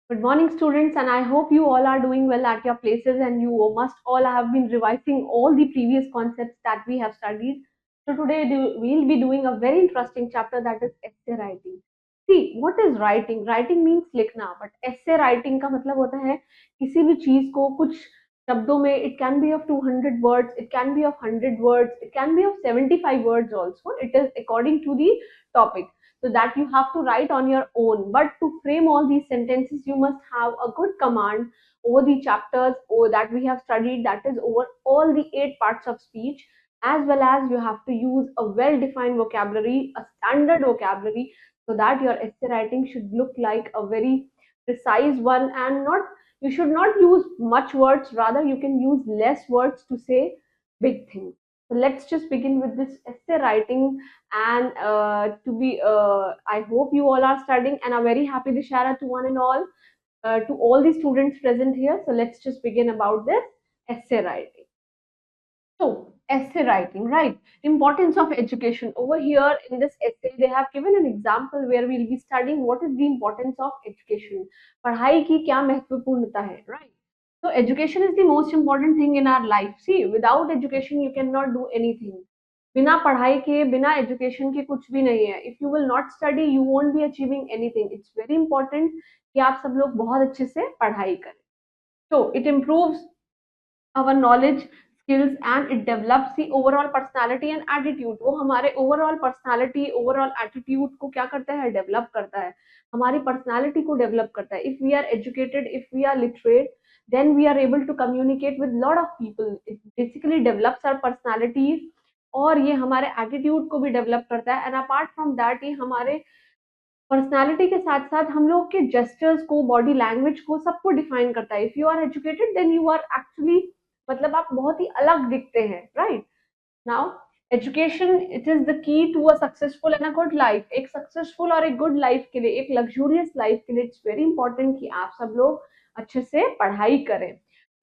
Good morning, students, and I hope you all are doing well at your places and you must all have been revising all the previous concepts that we have studied. So, today we'll be doing a very interesting chapter, that is essay writing. See, what is writing? Writing means लिखना, but essay writing का मतलब होता है किसी भी चीज को कुछ शब्दों में, it can be of 200 words, it can be of 100 words, it can be of 75 words also. It is according to the topic, so that you have to write on your own. But to frame all these sentences, you must have a good command over the chapters or that we have studied, that is over all the 8 parts of speech, as well as you have to use a well defined vocabulary, a standard vocabulary, so that your essay writing should look like a very precise one, and not, you should not use much words, rather you can use less words to say big things. So let's just begin with this essay writing. And I hope you all are studying and are very happy, Dishara, to one and all, to all the students present here. So let's just begin about this essay writing. So, essay writing, right? Importance of education. Over here in this essay, they have given an example where we'll be studying what is the importance of education. पढ़ाई की क्या महत्वपूर्णता है, right? So, education is the most important thing in our life. See, without education, you cannot do anything. बिना पढ़ाई के, बिना education के कुछ भी नहीं है. If you will not study, you won't be achieving anything. It's very important कि आप सब लोग बहुत अच्छे से पढ़ाई करें. So, it improves our knowledge, skills, and it develops the overall personality and attitude. वो हमारे overall personality, overall attitude को क्या करता है, develop करता है, हमारी personality को develop करता है. If we are educated, if we are literate, then we are able to communicate with lot of people. It basically develops our personalities, और ये हमारे attitude को भी develop करता है. And apart from that, ये हमारे पर्सनालिटी के साथ साथ हम लोग के जेस्चर्स को, बॉडी लैंग्वेज को, सबको डिफाइन करता है. If you are educated, then you are actually, मतलब आप बहुत ही अलग दिखते हैं, right? Now, education, it is the key to a successful and a good life. एक सक्सेसफुल और एक गुड लाइफ के लिए, एक लग्जूरियस लाइफ के लिए, इट्स वेरी इंपॉर्टेंट कि आप सब लोग अच्छे से पढ़ाई करें.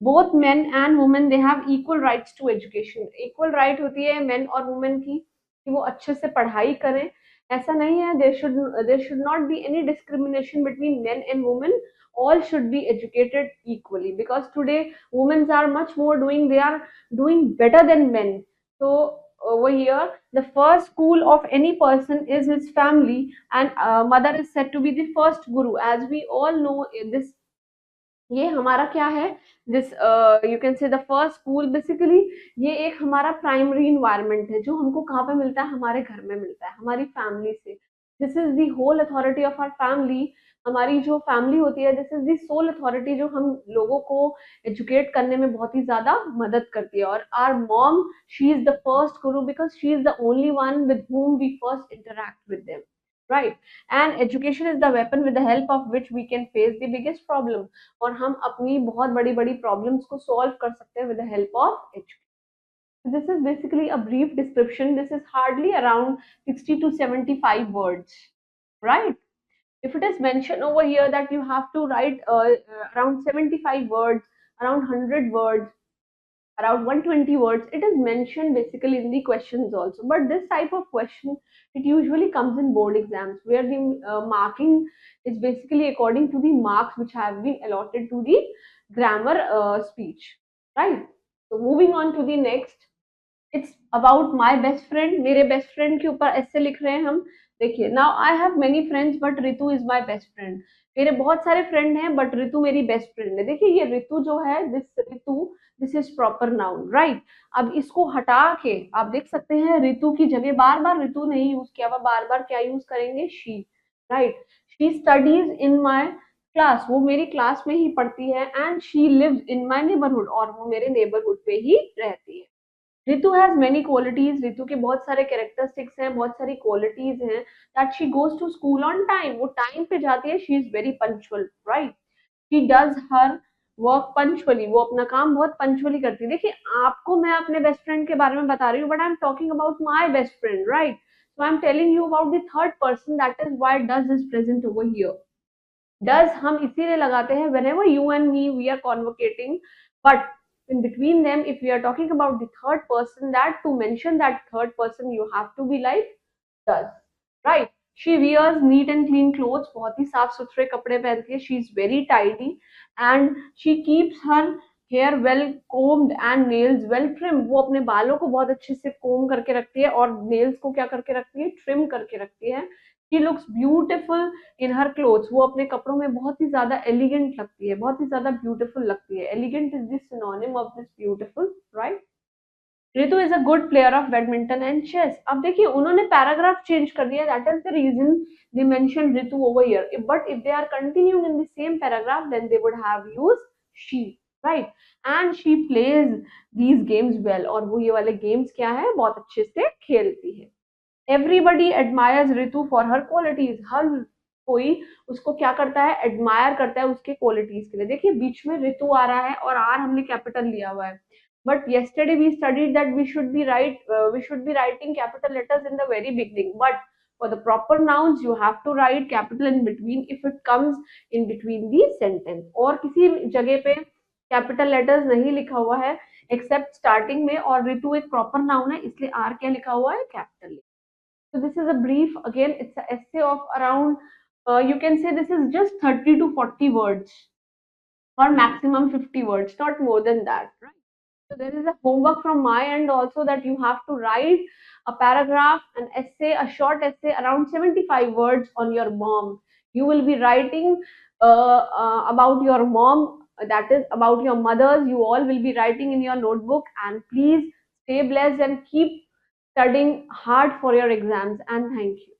Both men and women, they have equal rights to education. Equal right होती है मेन और वुमेन की कि वो अच्छे से पढ़ाई करें. ऐसा नहीं है, there should not be any discrimination between men and women. All should be educated equally, because today women are much more doing, they are doing better than men. So over here, the first school of any person is his family, and mother is said to be the first guru. As we all know, this, ये हमारा क्या है, this, you can say the first school. Basically ये एक हमारा primary environment है जो हमको कहाँ पे मिलता है, हमारे घर में मिलता है, हमारी फैमिली से. This is the whole authority of our family. हमारी जो फैमिली होती है, this is the sole authority जो हम लोगों को एजुकेट करने में बहुत ही ज्यादा मदद करती है. और our mom, she is the first guru, because she is the only one with whom we first interact with them, right? And education is the weapon with the help of which we can face the biggest problem. और हम अपनी बहुत बड़ी बड़ी problems को solve कर सकते हैं with the help of education. This is basically a brief description. This is hardly around 60 to 75 words, right? If it is mentioned over here that you have to write around 75 words, around 100 words, around 120 words, it is mentioned basically in the questions also. But this type of question, it usually comes in board exams, where the marking is basically according to the marks which have been allotted to the grammar speech, right? So moving on to the next, it's about my best friend. मेरे best friend के ऊपर ऐसे लिख रहे हैं हम. देखिए, now I have many friends but Ritu is my best friend. मेरे बहुत सारे फ्रेंड हैं बट रितु मेरी बेस्ट फ्रेंड है. देखिए, ये रितु जो है, this Ritu, this is proper noun, right? अब इसको हटा के आप देख सकते हैं, रितु की जगह बार बार रितु नहीं यूज किया हुआ, बार बार क्या यूज करेंगे, she, right? She studies in my class, वो मेरी क्लास में ही पढ़ती है. And she lives in my neighbourhood, और वो मेरे नेबरहुड पे ही रहती है. Ritu has many qualities. Ritu के बहुत सारे कैरेक्टरिस्टिक्स हैं, बहुत सारी क्वालिटीज हैं. That she goes to school on time, वो टाइम पे जाती है. She is very punctual, right? She does her work punctually, वो अपना काम बहुत पंचुअली करती है. देखिए, आपको मैं अपने बेस्ट फ्रेंड के बारे में बता रही हूँ, but I am talking about my best friend, right? So I am telling you about the third person, that is why does is present over here. Does हम इसीलिए लगाते हैं whenever you and me we are convocating, but in between them, if we are talking about the third person, that to mention that third person, you have to be like does, right? She wears neat and clean clothes, बहुत ही साफ सुथरे कपड़े पहनती है. She is very tidy and she keeps her hair well combed and nails well trim. वो अपने बालों को बहुत अच्छे से कोम करके रखती है और नेल्स को क्या करके रखती है, ट्रिम करके रखती है. She looks beautiful in her clothes. वो अपने कपड़ों में बहुत ही ज्यादा एलिगेंट लगती है, बहुत ही ज्यादा ब्यूटिफुल लगती है. Elegant is this synonym of this beautiful, right. Ritu is a good player of badminton and chess. अब देखिए उन्होंने पैराग्राफ चेंज कर दिया, that is the reason they mention Ritu over here, but if they are continuing in the same paragraph then they would have used she, right. And she plays these games well, और वो ये वाले games क्या है, बहुत अच्छे से खेलती है. Everybody admires Ritu for her qualities. हर कोई उसको क्या करता है, एडमायर करता है उसके क्वालिटीज के लिए. देखिए बीच में ऋतु आ रहा है और आर हमने कैपिटल लिया हुआ है. But yesterday we studied that we should be writing capital letters in the very beginning. But for the proper nouns, you have to write capital in between if it comes in between the sentence. और किसी जगह पे capital letters नहीं लिखा हुआ है except starting में, और ऋतु एक proper noun है इसलिए R क्या लिखा हुआ है, capital. So this is a brief. Again, it's an essay of around. You can say this is just 30 to 40 words, or maximum 50 words, not more than that, right? So there is a homework from my end also, that you have to write a paragraph, an essay, a short essay around 75 words on your mom. You will be writing about your mom, that is about your mothers. You all will be writing in your notebook, and please stay blessed and keep studying hard for your exams, and thank you.